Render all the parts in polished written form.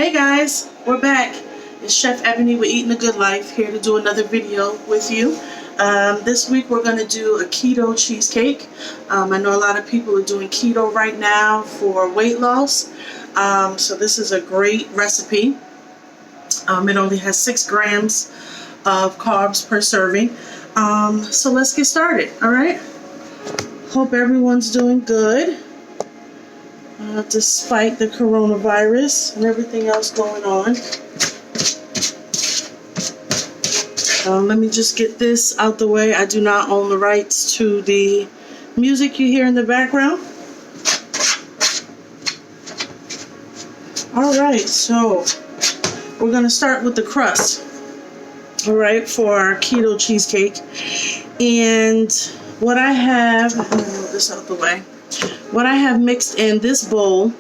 Hey guys, we're back. It's Chef Ebony with Eating a Good Life, here to do another video with you. This week we're going to do a keto cheesecake. I know a lot of people are doing keto right now for weight loss. So this is a great recipe. It only has 6 grams of carbs per serving. So let's get started, alright? Hope everyone's doing good. Despite the coronavirus and everything else going on. Let me just get this out the way. I do not own the rights to the music you hear in the background. Alright, so we're going to start with the crust. Alright, for our keto cheesecake. And what I have, let me move this out the way. What I have mixed in this bowl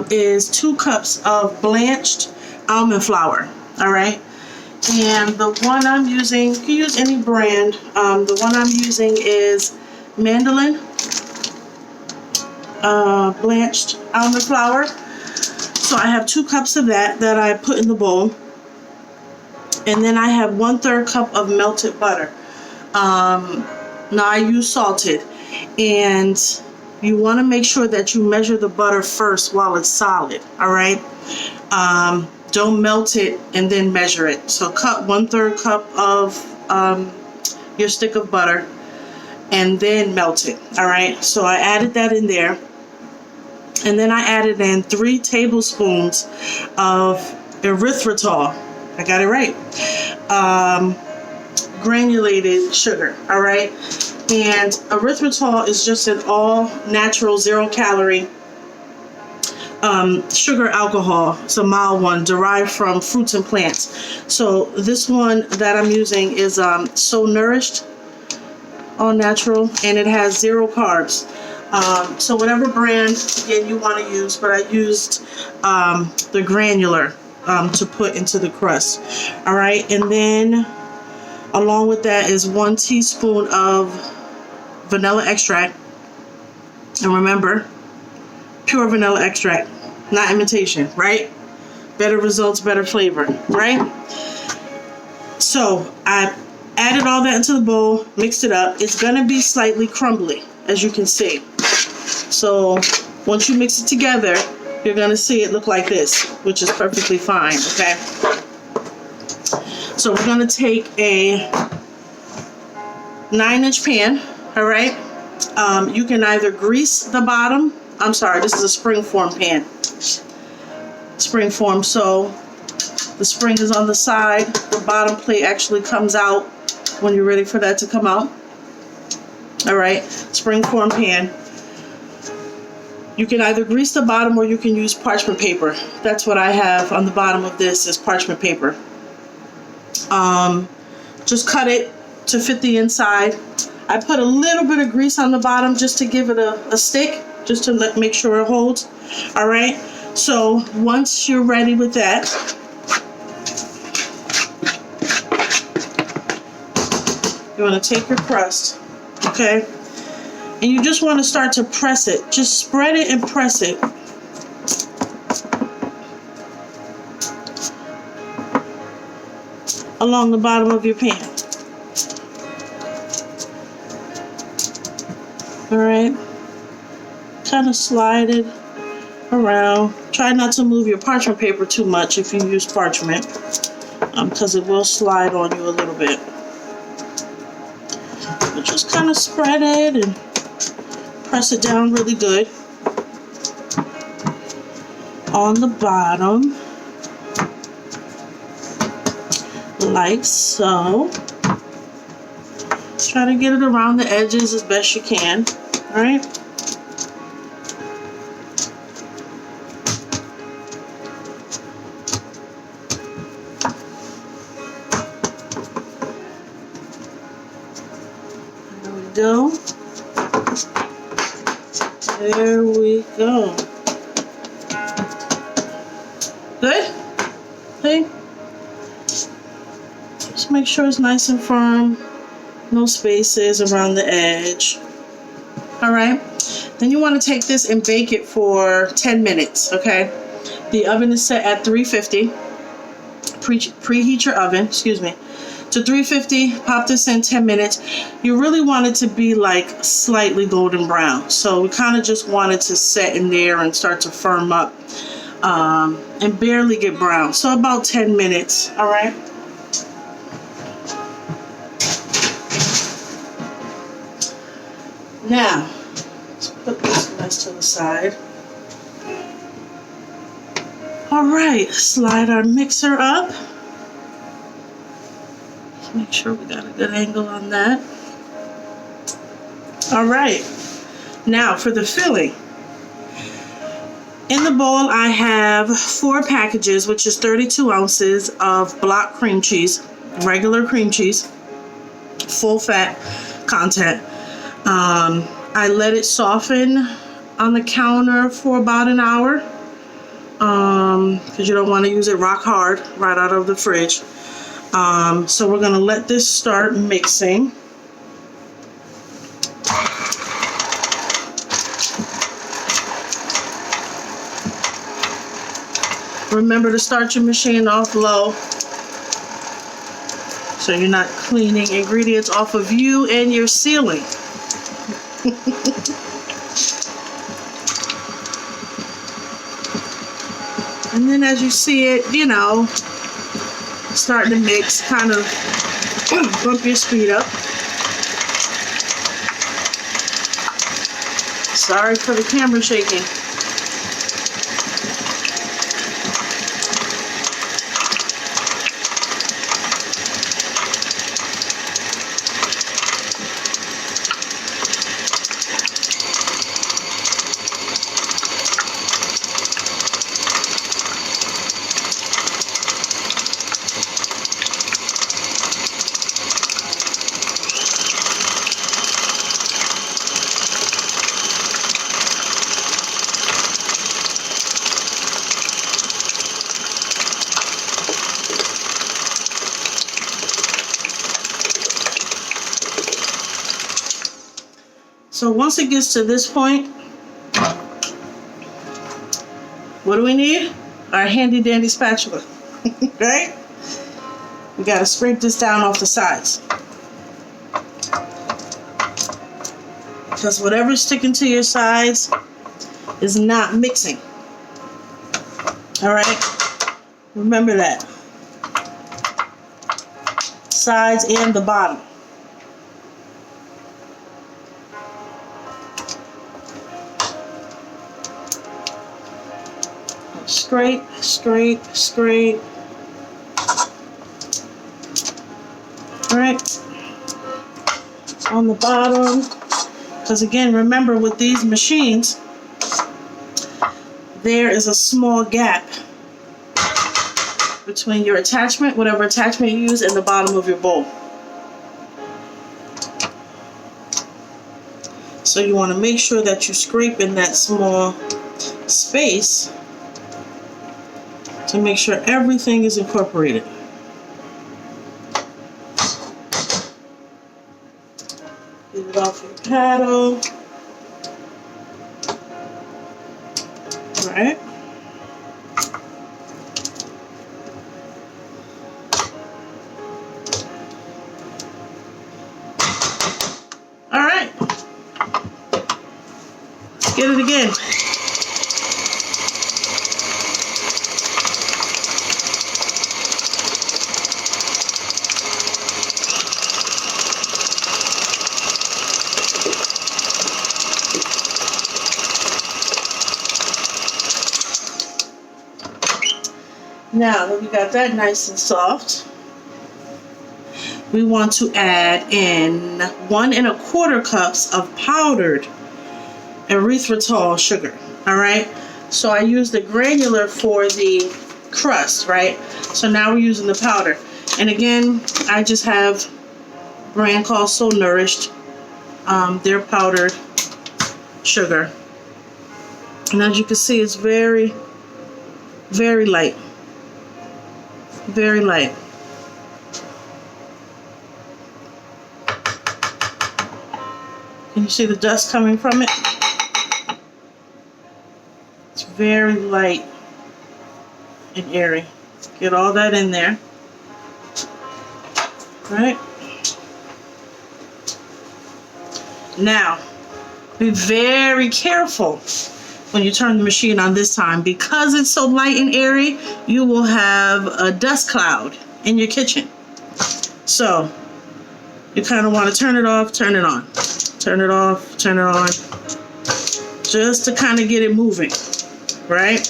is 2 cups of blanched almond flour. Alright, and the one I'm using, you can use any brand. The one I'm using is Mandolin blanched almond flour. So I have 2 cups of that I put in the bowl. And then I have 1/3 cup of melted butter. Now I use salted. And you want to make sure that you measure the butter first while it's solid, alright? Don't melt it and then measure it. So cut 1/3 cup of your stick of butter and then melt it, alright? So I added that in there. And then I added in 3 tablespoons of erythritol. I got it right. Granulated sugar, alright? And erythritol is just an all-natural, zero-calorie sugar alcohol. It's a mild one derived from fruits and plants. So this one that I'm using is So Nourished, all natural, and it has 0 carbs. So whatever brand again you want to use, but I used the granular to put into the crust. Alright, and then along with that is 1 teaspoon of vanilla extract. And remember, pure vanilla extract, not imitation, right? Better results, better flavor, right? So I added all that into the bowl, mixed it up. It's gonna be slightly crumbly, as you can see. So once you mix it together, you're gonna see it look like this, which is perfectly fine, okay? So we're gonna take a 9-inch pan. Alright, you can either grease the bottom. I'm sorry, this is a springform pan. Springform, so the spring is on the side. The bottom plate actually comes out when you're ready for that to come out. Alright, springform pan. You can either grease the bottom or you can use parchment paper. That's what I have on the bottom of this is parchment paper. Just cut it to fit the inside. I put a little bit of grease on the bottom just to give it a stick, just to make sure it holds. Alright, so once you're ready with that, you want to take your crust, okay, and you just want to start to press it. Just spread it and press it. Along the bottom of your pan. Alright, kind of slide it around. Try not to move your parchment paper too much if you use parchment, because it will slide on you a little bit. But just kind of spread it and press it down really good on the bottom, like so. Try to get it around the edges as best you can, alright? There we go. There we go. Good? Okay. Just make sure it's nice and firm. No spaces around the edge. Alright, then you want to take this and bake it for 10 minutes, okay? The oven is set at 350. Preheat your oven, excuse me, to 350. Pop this in 10 minutes. You really want it to be like slightly golden brown. So we kind of just want it to set in there and start to firm up and barely get brown. So about 10 minutes, all right? Now, let's put this nice to the side. All right, slide our mixer up. Let's make sure we got a good angle on that. All right, now for the filling. In the bowl, I have 4 packages, which is 32 ounces of block cream cheese, regular cream cheese, full fat content. I let it soften on the counter for about an hour because you don't want to use it rock hard right out of the fridge. So we're going to let this start mixing. Remember to start your machine off low so you're not cleaning ingredients off of you and your ceiling. And then as you see it, you know, starting to mix, kind of bump your speed up. Sorry for the camera shaking. So once it gets to this point, what do we need? Our handy dandy spatula, right? We gotta scrape this down off the sides. Because whatever's sticking to your sides is not mixing. All right, remember that. Sides and the bottom. Scrape, scrape, scrape. All right, on the bottom, because again, remember with these machines, there is a small gap between your attachment, whatever attachment you use, and the bottom of your bowl. So you want to make sure that you scrape in that small space to make sure everything is incorporated. Get it off your paddle. All right. All right. Let's get it again. Now that we got that nice and soft, we want to add in 1 1/4 cups of powdered erythritol sugar. All right, so I used the granular for the crust, right? So now we're using the powder. And again, I just have a brand called So Nourished, their powdered sugar. And as you can see, it's very, very light. Very light. Can you see the dust coming from it? It's very light. and airy. Get all that in there. Right? Now, be very careful when you turn the machine on this time. Because it's so light and airy, you will have a dust cloud in your kitchen. So, you kind of want to turn it off, turn it on. Turn it off, turn it on. Just to kind of get it moving, right?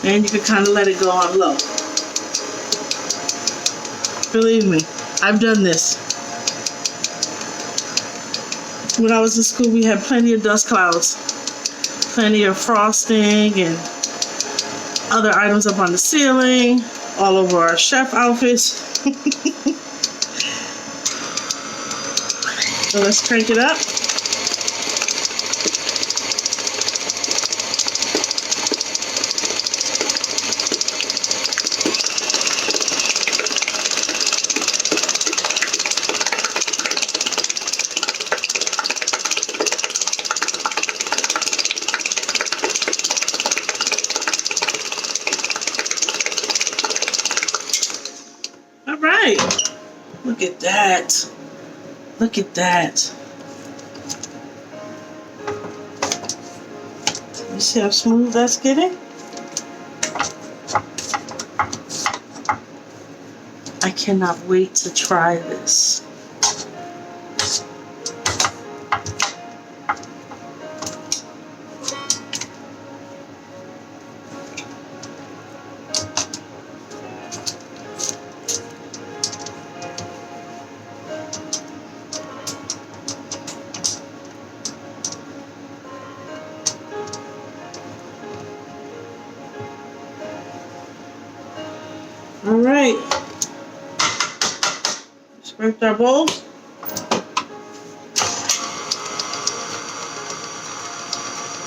And you can kind of let it go on low. Believe me, I've done this. When I was in school, we had plenty of dust clouds. Plenty of frosting and other items up on the ceiling, all over our chef outfits. So let's crank it up. All right. Look at that. Look at that. You see how smooth that's getting? I cannot wait to try this. All right, scraped our bowl.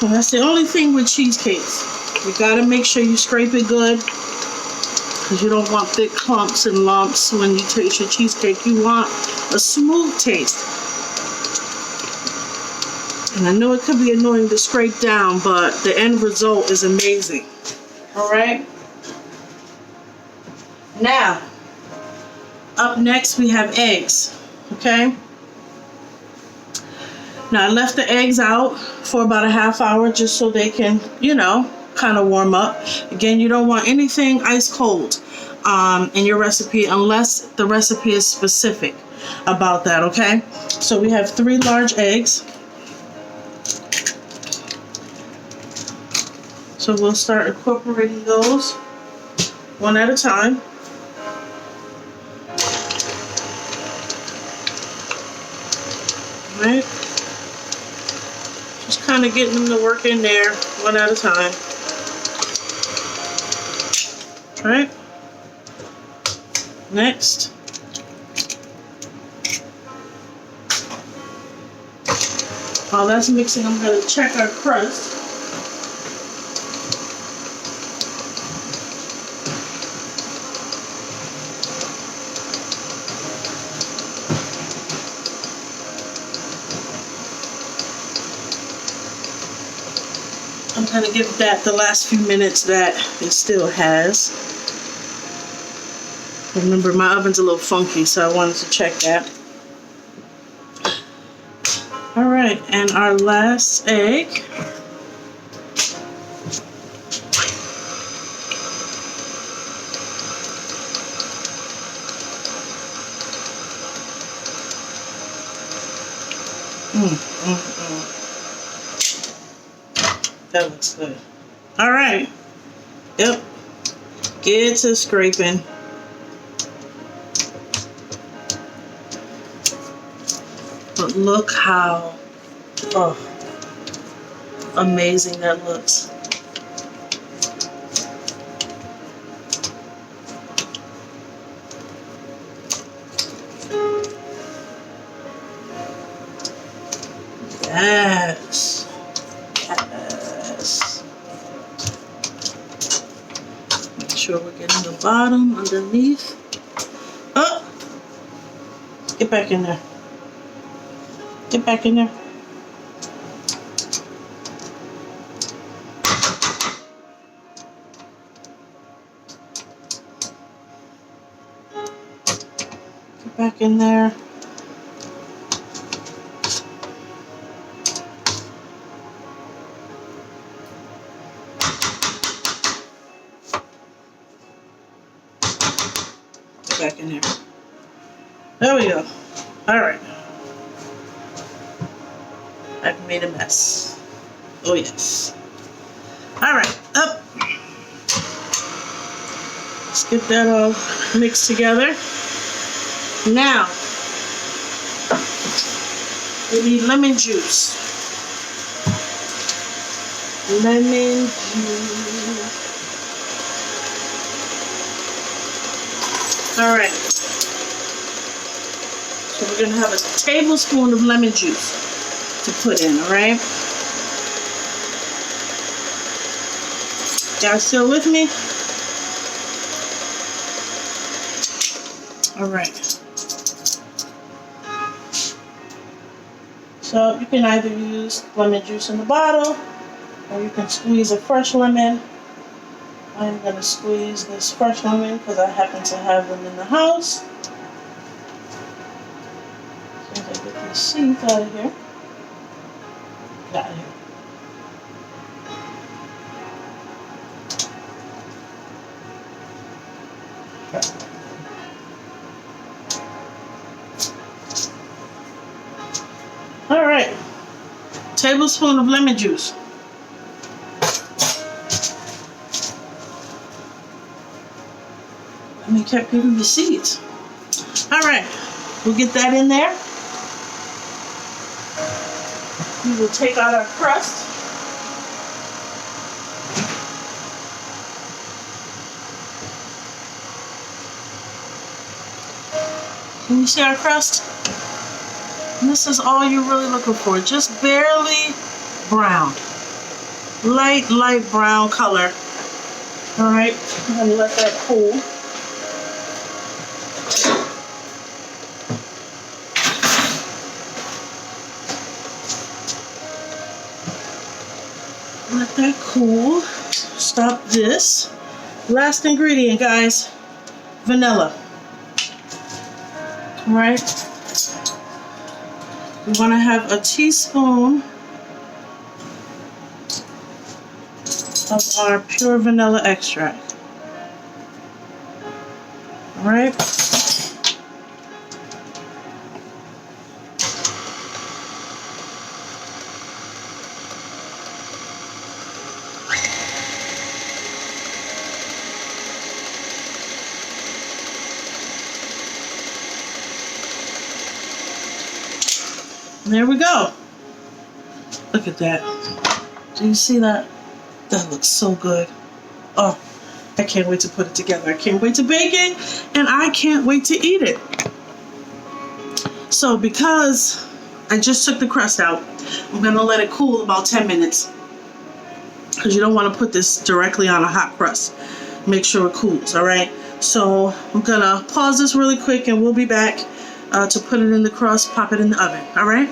Well, that's the only thing with cheesecakes. You gotta make sure you scrape it good, because you don't want thick clumps and lumps when you taste your cheesecake. You want a smooth taste. And I know it could be annoying to scrape down, but the end result is amazing. All right. Now, up next we have eggs, okay? Now I left the eggs out for about a half hour just so they can, you know, kind of warm up. Again, you don't want anything ice cold in your recipe unless the recipe is specific about that, okay? So we have 3 large eggs. So we'll start incorporating those one at a time. Right? Just kind of getting them to work in there one at a time. Right? Next. While that's mixing, I'm going to check our crust. I'm going to give that the last few minutes that it still has. Remember, my oven's a little funky, so I wanted to check that. Alright, and our last egg. That looks good. All right. Yep. Get to scraping. But look how amazing that looks. Yes. Yes. Make sure we're getting the bottom underneath. Oh! Get back in there. Get back in there. back in there. Back in there. There we go. All right. I've made a mess. Oh yes. All right. Up. Let's get that all mixed together. Now we need lemon juice. Lemon juice. All right. So we're gonna have a tablespoon of lemon juice to put in. All right. Y'all still with me? All right. So you can either use lemon juice in the bottle, or you can squeeze a fresh lemon. I'm going to squeeze this fresh lemon because I happen to have them in the house. As soon as I get these seeds out of here. Got it. All right. Tablespoon of lemon juice. I mean, kept giving the seeds. All right, we'll get that in there. We will take out our crust. Can you see our crust? And this is all you're really looking for, just barely brown. Light brown color. All right, I'm gonna let that cool. Let that cool. Stop this. Last ingredient, guys, vanilla. All right. We want to have a teaspoon of our pure vanilla extract. All right. There we go. Look at that. Do you see that? That looks so good. Oh, I can't wait to put it together. I can't wait to bake it, and I can't wait to eat it. So because I just took the crust out, I'm gonna let it cool about 10 minutes because you don't want to put this directly on a hot crust. Make sure it cools, all right? So I'm gonna pause this really quick and we'll be back to put it in the crust, pop it in the oven, all right?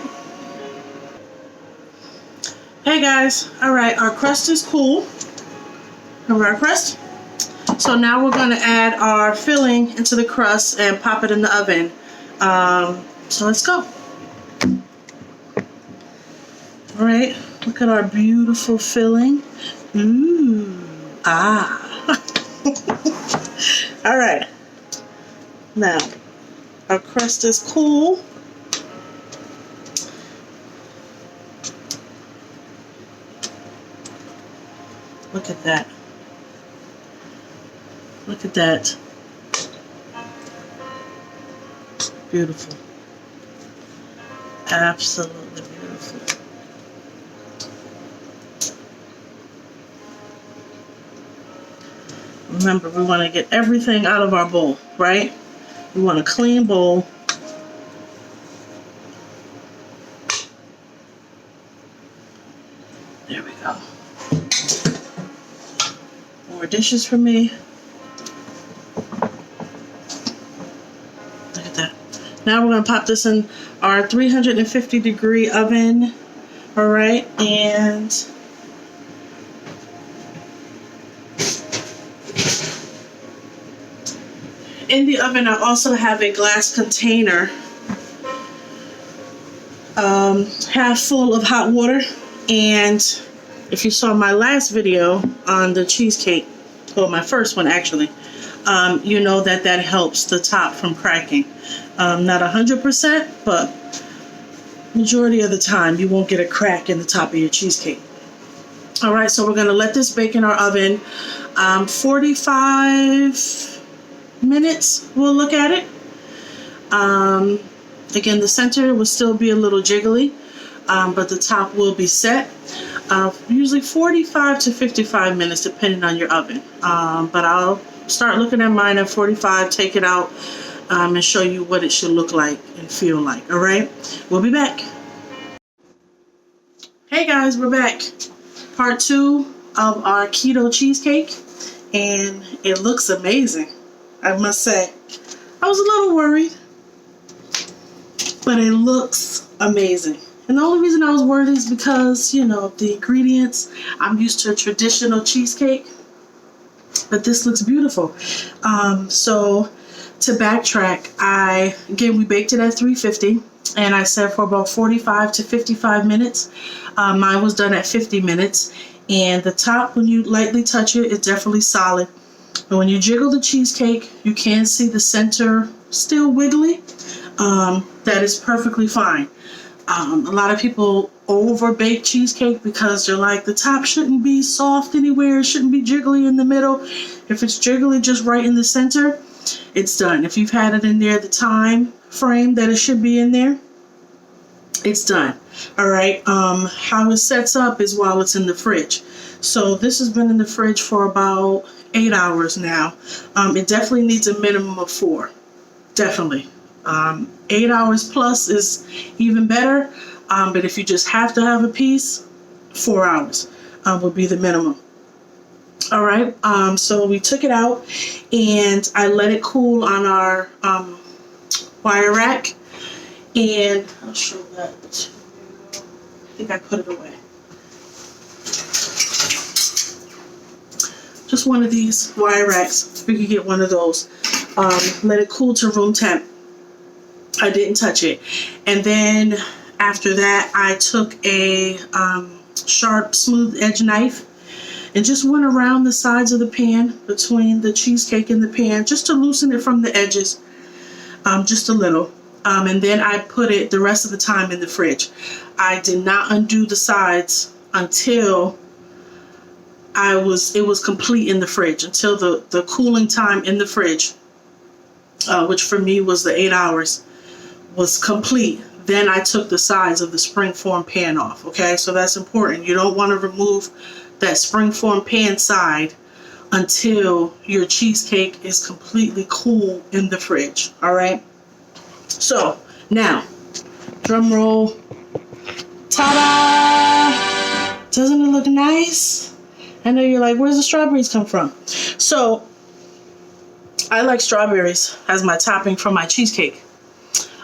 Hey guys, all right, our crust is cool. Remember our crust? So now we're gonna add our filling into the crust and pop it in the oven. So let's go. All right, look at our beautiful filling. Ooh, ah. All right, now our crust is cool. Look at that. Look at that. Beautiful. Absolutely beautiful. Remember, we want to get everything out of our bowl, right? We want a clean bowl. There we go. More dishes for me. Look at that. Now we're going to pop this in our 350-degree oven. All right, and In the oven, I also have a glass container half full of hot water. And if you saw my last video on the cheesecake, or my first one actually, you know that helps the top from cracking. Not 100%, but majority of the time you won't get a crack in the top of your cheesecake. All right, so we're going to let this bake in our oven 45 minutes. We'll look at it. Again, the center will still be a little jiggly, but the top will be set. Usually 45 to 55 minutes depending on your oven. But I'll start looking at mine at 45, take it out, and show you what it should look like and feel like. All right, we'll be back. Hey guys, we're back. Part 2 of our keto cheesecake, and it looks amazing, I must say. I was a little worried, but it looks amazing. And the only reason I was worried is because, you know, the ingredients. I'm used to a traditional cheesecake, but this looks beautiful. So to backtrack, we baked it at 350, and I said for about 45 to 55 minutes. Mine was done at 50 minutes, and the top, when you lightly touch it, it's definitely solid. But when you jiggle the cheesecake, you can see the center still wiggly. That is perfectly fine. A lot of people over bake cheesecake because they're like, the top shouldn't be soft anywhere, it shouldn't be jiggly in the middle. If it's jiggly just right in the center, it's done. If you've had it in there the time frame that it should be in there, it's done. All right. How it sets up is while it's in the fridge. So this has been in the fridge for about 8 hours now. It definitely needs a minimum of 4. Definitely. 8 hours plus is even better. But if you just have to have a piece, 4 hours would be the minimum. All right. So we took it out and I let it cool on our wire rack. And I'll show that to you. I think I put it away. Just one of these wire racks. We could get one of those. Let it cool to room temp. I didn't touch it. And then after that, I took a sharp, smooth edge knife and just went around the sides of the pan, between the cheesecake and the pan, just to loosen it from the edges, just a little. And then I put it the rest of the time in the fridge. I did not undo the sides until it was complete in the fridge, until the cooling time in the fridge, which for me was the 8 hours, was complete. Then I took the sides of the springform pan off. Okay, so that's important. You don't want to remove that springform pan side until your cheesecake is completely cool in the fridge. All right. So now, drum roll. Ta-da! Doesn't it look nice? I know you're like, where's the strawberries come from? So I like strawberries as my topping for my cheesecake.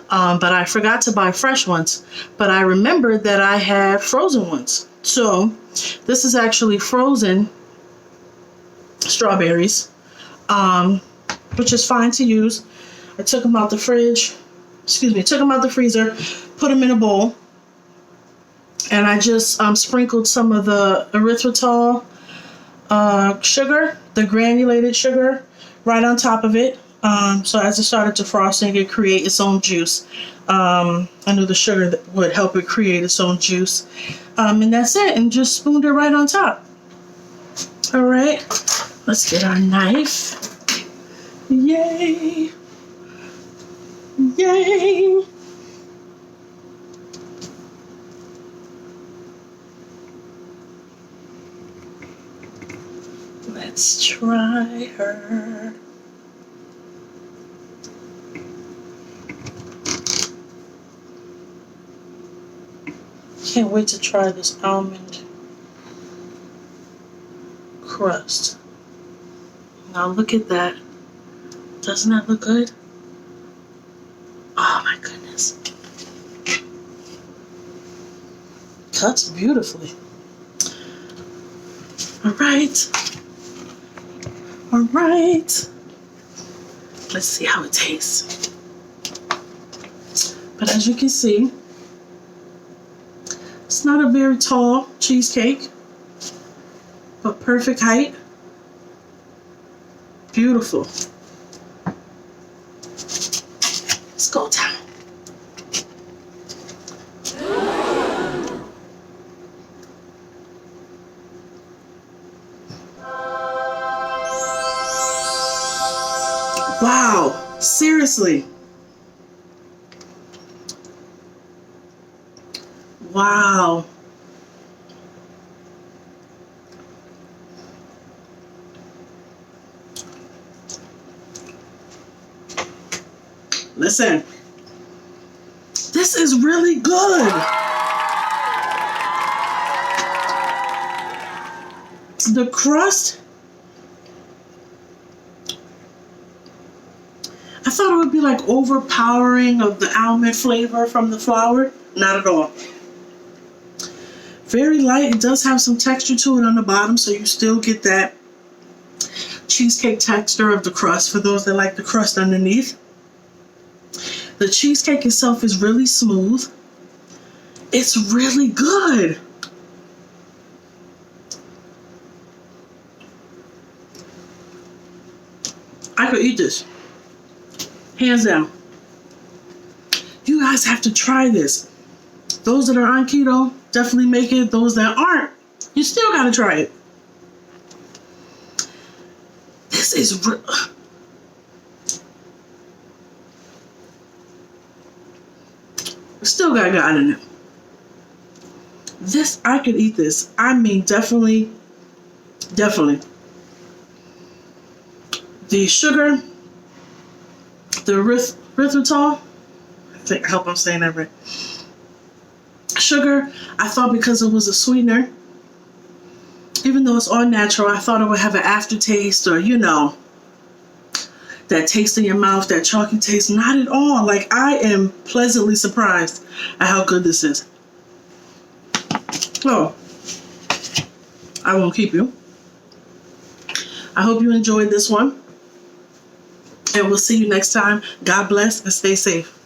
But I forgot to buy fresh ones. But I remembered that I have frozen ones. So this is actually frozen strawberries, which is fine to use. I took them out the fridge. Took them out the freezer, put them in a bowl, and I just sprinkled some of the erythritol sugar, the granulated sugar, right on top of it. So as it started to frosting, it create its own juice. I knew the sugar would help it create its own juice. And that's it, and just spooned it right on top. All right, let's get our knife. Yay! Yay! Let's try her. Can't wait to try this almond crust. Now look at that. Doesn't that look good? Oh my goodness. Cuts beautifully. All right. All right. Let's see how it tastes. But as you can see, it's not a very tall cheesecake, but perfect height. Beautiful. Let's go down. Wow, seriously. Wow. Listen, this is really good. The crust, I thought it would be like overpowering of the almond flavor from the flour. Not at all. Very light. It does have some texture to it on the bottom, so you still get that cheesecake texture of the crust for those that like the crust underneath. The cheesecake itself is really smooth. It's really good. I could eat this. Hands down. You guys have to try this. Those that are on keto, definitely make it. Those that aren't, you still gotta try it. This is still got God in it. This, I could eat this. I mean, definitely. The sugar, the erythritol, I hope I'm saying that right. Sugar, I thought because it was a sweetener, even though it's all natural, I thought it would have an aftertaste or, you know, that taste in your mouth, that chalky taste. Not at all. Like, I am pleasantly surprised at how good this is. So, I won't keep you. I hope you enjoyed this one. And we'll see you next time. God bless and stay safe.